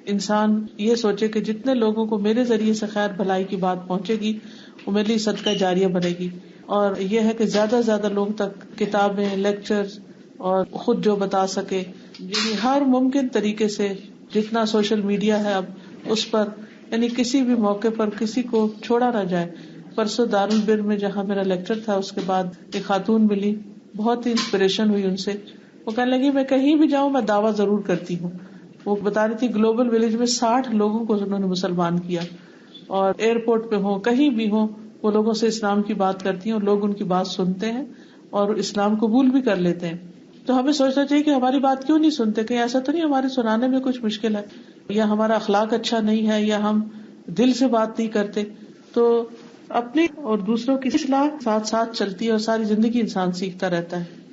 [SPEAKER 1] انسان یہ سوچے کہ جتنے لوگوں کو میرے ذریعے سے خیر بھلائی کی بات پہنچے گی وہ میرے لیے صدقہ جاریہ بنے گی. اور یہ ہے کہ زیادہ سے زیادہ لوگوں تک کتابیں، لیکچرز اور خود جو بتا سکے، یعنی ہر ممکن طریقے سے جتنا سوشل میڈیا ہے اب اس پر، یعنی کسی بھی موقع پر کسی کو چھوڑا نہ جائے. پرسوں دارالبر میں جہاں میرا لیکچر تھا اس کے بعد ایک خاتون ملی، بہت ہی انسپریشن ہوئی ان سے. وہ کہنے لگی میں کہیں بھی جاؤں میں دعویٰ ضرور کرتی ہوں. وہ بتا رہی تھی گلوبل ولیج میں 60 لوگوں کو انہوں نے مسلمان کیا، اور ایئرپورٹ پہ ہوں کہیں بھی ہوں وہ لوگوں سے اسلام کی بات کرتی ہیں اور لوگ ان کی بات سنتے ہیں اور اسلام قبول بھی کر لیتے ہیں. تو ہمیں سوچنا چاہیے کہ ہماری بات کیوں نہیں سنتے، کہ ایسا تو نہیں ہمارے سنانے میں کچھ مشکل ہے یا ہمارا اخلاق اچھا نہیں ہے یا ہم دل سے بات نہیں کرتے. تو اپنی اور دوسروں کی اصلاح ساتھ ساتھ چلتی ہے اور ساری زندگی انسان سیکھتا رہتا ہے.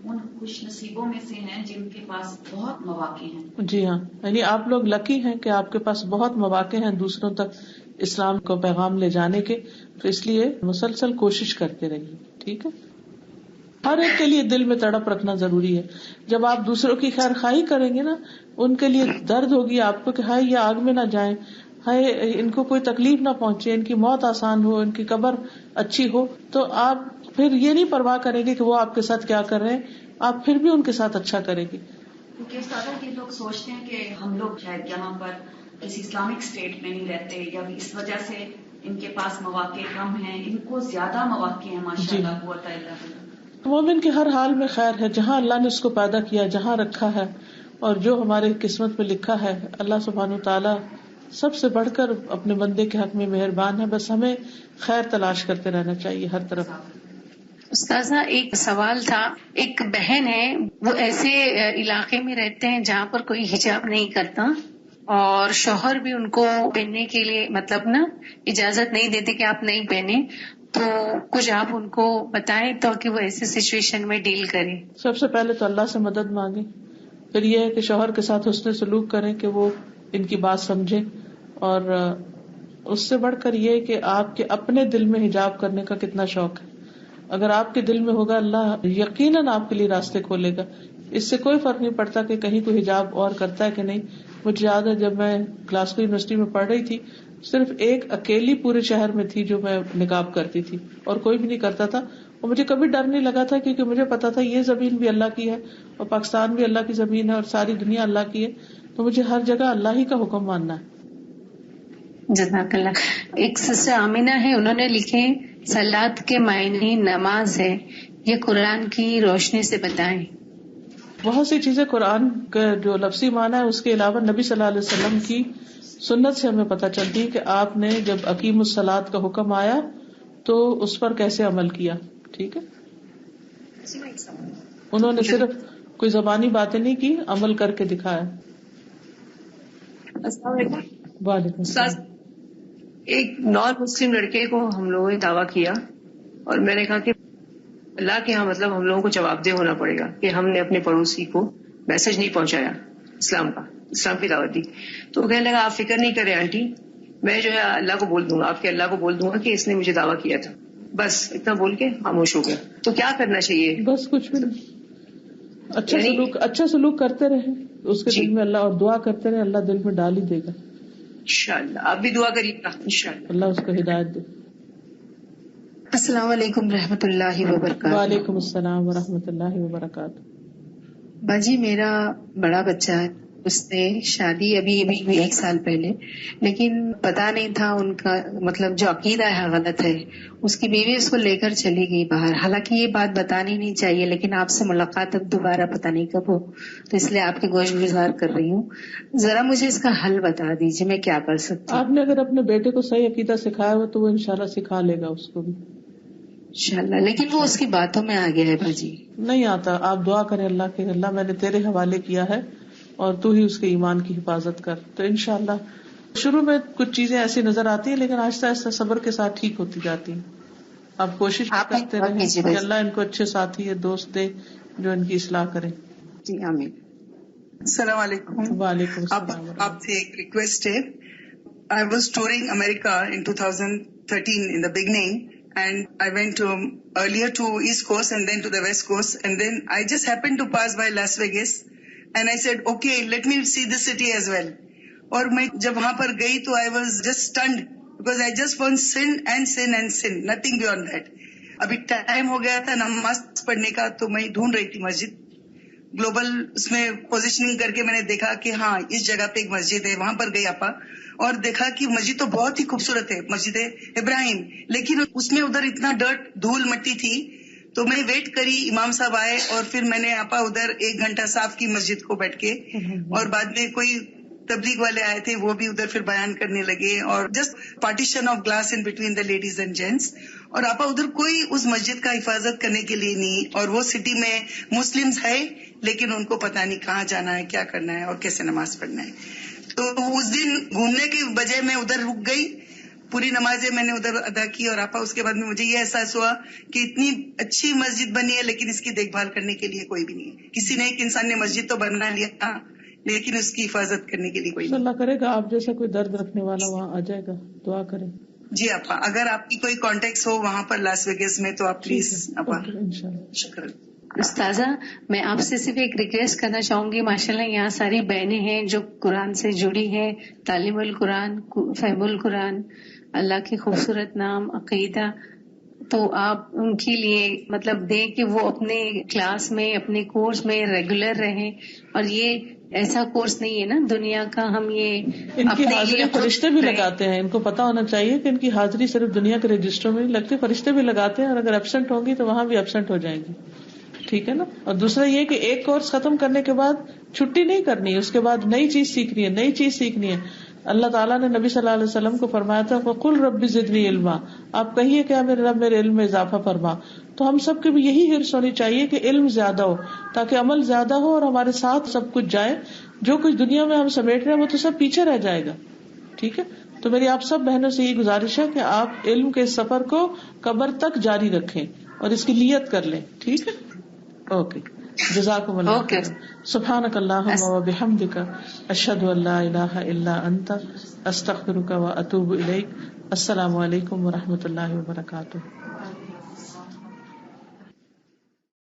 [SPEAKER 14] ان خوش نصیبوں میں سے ہیں جن کے پاس بہت مواقع ہیں.
[SPEAKER 1] جی ہاں، یعنی آپ لوگ لکی ہیں کہ آپ کے پاس بہت مواقع ہیں دوسروں تک اسلام کو پیغام لے جانے کے. تو اس لیے مسلسل کوشش کرتے رہیے. ٹھیک ہے، ہر ایک کے لیے دل میں تڑپ رکھنا ضروری ہے. جب آپ دوسروں کی خیر خواہی کریں گے نا، ان کے لیے درد ہوگی آپ کو کہ ہائے یہ آگ میں نہ جائیں، ہائے ان کو کوئی تکلیف نہ پہنچے، ان کی موت آسان ہو، ان کی قبر اچھی ہو. تو آپ پھر یہ نہیں پرواہ کریں گے کہ وہ آپ کے ساتھ کیا کر رہے ہیں، آپ پھر بھی ان کے ساتھ اچھا کریں گے.
[SPEAKER 14] کیونکہ استاد یہ لوگ سوچتے ہیں کہ ہم لوگ شاید یہاں پر کسی اسلامک اسٹیٹ میں نہیں رہتے، یا اس وجہ سے ان کے پاس مواقع کم ہیں. ان کو زیادہ مواقع ہیں ماشاءاللہ. قوت اللہ.
[SPEAKER 1] مومن کے ہر حال میں خیر ہے، جہاں اللہ نے اس کو پیدا کیا، جہاں رکھا ہے اور جو ہمارے قسمت میں لکھا ہے. اللہ سبحانہ وتعالی سب سے بڑھ کر اپنے بندے کے حق میں مہربان ہے. بس ہمیں خیر تلاش کرتے رہنا چاہیے ہر طرف.
[SPEAKER 2] استاذہ ایک سوال تھا، ایک بہن ہے وہ ایسے علاقے میں رہتے ہیں جہاں پر کوئی حجاب نہیں کرتا اور شوہر بھی ان کو پہننے کے لیے مطلب نا اجازت نہیں دیتے کہ آپ نہیں پہنے. تو کچھ آپ ان کو بتائیں تاکہ وہ ایسے سچویشن میں ڈیل کریں.
[SPEAKER 1] سب سے پہلے تو اللہ سے مدد مانگیں، پھر یہ ہے کہ شوہر کے ساتھ حسن سلوک کریں کہ وہ ان کی بات سمجھے، اور اس سے بڑھ کر یہ کہ آپ کے اپنے دل میں حجاب کرنے کا کتنا شوق ہے. اگر آپ کے دل میں ہوگا اللہ یقیناً آپ کے لیے راستے کھولے گا. اس سے کوئی فرق نہیں پڑتا کہ کہیں کوئی حجاب اور کرتا ہے کہ نہیں. مجھے یاد ہے جب میں گلاسگو یونیورسٹی میں پڑھ رہی تھی، صرف ایک اکیلی پورے شہر میں تھی جو میں نقاب کرتی تھی اور کوئی بھی نہیں کرتا تھا. اور مجھے کبھی ڈر نہیں لگا تھا کیونکہ مجھے پتا تھا یہ زمین بھی اللہ کی ہے اور پاکستان بھی اللہ کی زمین ہے اور ساری دنیا اللہ کی ہے. تو مجھے ہر جگہ اللہ ہی کا حکم ماننا ہے.
[SPEAKER 2] جزاک اللہ. ایک سسٹر آمینہ ہے، انہوں نے لکھے صلاۃ کے معنی نماز ہے، یہ قرآن کی روشنی سے بتائیں.
[SPEAKER 1] بہت سی چیزیں قرآن کا جو لفظی معنی ہے اس کے علاوہ نبی صلی اللہ علیہ وسلم کی سنت سے ہمیں پتہ چلتی ہے کہ آپ نے جب اقیم الصلاۃ کا حکم آیا تو اس پر کیسے عمل کیا. ٹھیک ہے، انہوں نے صرف کوئی زبانی باتیں نہیں کی، عمل کر کے دکھایا.
[SPEAKER 15] السلام علیکم.
[SPEAKER 1] وعلیکم السلام.
[SPEAKER 15] ایک نان مسلم لڑکے کو ہم لوگوں نے دعویٰ کیا اور میں نے کہا کہ اللہ کے یہاں مطلب ہم لوگوں کو جواب دہ ہونا پڑے گا کہ ہم نے اپنے پڑوسی کو میسج نہیں پہنچایا اسلام کا، اسلام کی دعوت دی. تو وہ کہنے لگا آپ فکر نہیں کریں آنٹی، میں جو ہے اللہ کو بول دوں گا، آپ کے اللہ کو بول دوں گا کہ اس نے مجھے دعویٰ کیا تھا. بس اتنا بول کے خاموش ہو گیا. تو کیا کرنا چاہیے؟
[SPEAKER 1] بس کچھ بھی نہیں، اچھا سلوک کرتے رہے اس کے دل میں اللہ، اور دعا کرتے رہے، اللہ دل میں ڈال ہی دے گا
[SPEAKER 15] انشاءاللہ. آپ بھی دعا کریے گا انشاءاللہ،
[SPEAKER 1] اللہ اس کو ہدایت دے.
[SPEAKER 16] السلام علیکم رحمۃ اللہ وبرکاتہ.
[SPEAKER 1] وعلیکم السلام ورحمۃ اللہ وبرکاتہ.
[SPEAKER 16] باجی میرا بڑا بچہ ہے، اس نے شادی ابھی 1 سال پہلے، لیکن پتا نہیں تھا ان کا مطلب جو عقیدہ ہے غلط ہے. اس کی بیوی اس کو لے کر چلی گئی باہر، حالانکہ یہ بات بتانی نہیں چاہیے لیکن آپ سے ملاقات اب دوبارہ پتا نہیں کب ہو، تو اس لیے آپ کی گوش گزار کر رہی ہوں. ذرا مجھے اس کا حل بتا دیجیے، میں کیا کر سکتی ہوں؟
[SPEAKER 1] آپ نے اگر اپنے بیٹے کو صحیح عقیدہ سکھایا ہو تو وہ انشاءاللہ سکھا لے گا اس کو بھی
[SPEAKER 16] انشاءاللہ، لیکن وہ اس کی باتوں میں آ گیا ہے باجی.
[SPEAKER 1] نہیں آتا. آپ دعا کریں اللہ کے، اللہ میں نے تیرے حوالے کیا ہے اور تو ہی اس کے ایمان کی حفاظت کر. تو انشاءاللہ شروع میں کچھ چیزیں ایسی نظر آتی ہیں لیکن آہستہ آہستہ صبر کے ساتھ ٹھیک ہوتی جاتی ہیں. آپ کوشش کرتے رہیں کہ اللہ ان کو اچھے ساتھی یا دوست دے جو ان کی اصلاح کریں.
[SPEAKER 16] جی آمین.
[SPEAKER 17] السلام علیکم.
[SPEAKER 1] وعلیکم السلام.
[SPEAKER 17] آپ سے ایک ریکویسٹ ہے. I was touring America in 2013 in the beginning, and I went earlier to East Coast and then to the West Coast, and then I just happened to pass by Las Vegas. and I said, okay, let me see this city as well. اور میں جب وہاں پر گئی تو I was just stunned because I just found sin and sin and sin, nothing beyond that. ابھی time ہو گیا تھا نماز پڑھنے کا تو میں ڈھونڈ رہی تھی مسجد. گلوبل اس میں پوزیشننگ کر کے میں نے دیکھا کہ ہاں اس جگہ پہ ایک مسجد ہے, وہاں پر گئی آپا اور دیکھا کہ مسجد تو بہت ہی خوبصورت ہے, مسجد ابراہیم, لیکن اس میں ادھر اتنا ڈرٹ دھول مٹی تھی. تو میں ویٹ کری, امام صاحب آئے اور پھر میں نے آپا ادھر 1 گھنٹہ صاف کی مسجد کو بیٹھ کے, اور بعد میں کوئی تبلیغ والے آئے تھے وہ بھی ادھر پھر بیان کرنے لگے, اور just partition of glass in between the ladies and gents. اور آپا ادھر کوئی اس مسجد کا حفاظت کرنے کے لیے نہیں, اور وہ سٹی میں مسلمز ہے لیکن ان کو پتا نہیں کہاں جانا ہے, کیا کرنا ہے اور کیسے نماز پڑھنا ہے. تو اس دن گھومنے کی بجائے میں ادھر رک گئی, پوری نمازیں میں نے ادھر ادا کی. اور آپا اس کے بعد میں مجھے یہ احساس ہوا کہ اتنی اچھی مسجد بنی ہے لیکن اس کی دیکھ بھال کرنے کے لیے کوئی بھی نہیں ہے. کسی نے ایک انسان نے مسجد تو بنا لیا لیکن اس کی حفاظت کرنے کے لیے کوئی نہیں.
[SPEAKER 1] اللہ کرے گا آپ جیسا کوئی درد رکھنے والا وہاں آ جائے گا, دعا کریں.
[SPEAKER 17] جی آپا, اگر آپ کی کوئی کانٹیکٹس ہو وہاں پر لاس ویگس میں تو آپ پلیز آپا. شکر.
[SPEAKER 2] استاذہ میں آپ سے صرف ایک ریکویسٹ کرنا چاہوں گی, ماشاءاللہ یہاں ساری بہنیں ہیں جو قرآن سے جڑی ہیں, تعلیم القرآن, فہم القرآن, اللہ کے خوبصورت نام, عقیدہ, تو آپ ان کے لیے مطلب دیں کہ وہ اپنے کلاس میں اپنے کورس میں ریگولر رہیں. اور یہ ایسا کورس نہیں ہے نا دنیا کا, ہم یہ
[SPEAKER 1] ان کی حاضری فرشتے بھی لگاتے ہیں. ان کو پتا ہونا چاہیے کہ ان کی حاضری صرف دنیا کے رجسٹروں میں نہیں لگتی, فرشتے بھی لگاتے ہیں, اور اگر ایبسنٹ ہوں گی تو وہاں بھی ایبسنٹ ہو جائیں گی. ٹھیک ہے نا. اور دوسرا یہ کہ ایک کورس ختم کرنے کے بعد چھٹی نہیں کرنی, اس کے بعد نئی چیز سیکھنی ہے, نئی چیز سیکھنی ہے. اللہ تعالیٰ نے نبی صلی اللہ علیہ وسلم کو فرمایا تھا وَقُلْ رَبِّ زِدْنِي عِلْمًا, آپ کہیے کہ میرے رب میرے علم میں اضافہ فرما. تو ہم سب کے بھی یہی حرص ہونی چاہیے کہ علم زیادہ ہو تاکہ عمل زیادہ ہو اور ہمارے ساتھ سب کچھ جائے. جو کچھ دنیا میں ہم سمیٹ رہے ہیں وہ تو سب پیچھے رہ جائے گا. ٹھیک ہے. تو میری آپ سب بہنوں سے یہ گزارش ہے کہ آپ علم کے سفر کو قبر تک جاری رکھیں اور اس کی نیت کر لیں. ٹھیک ہے. اوکے, جزاکم اللہ خیر. سبحانک اللہم و بحمدک, اشہد ان لا الہ الا انت, استغفرک و اتوب الیک. السلام علیکم و رحمۃ اللہ وبرکاتہ.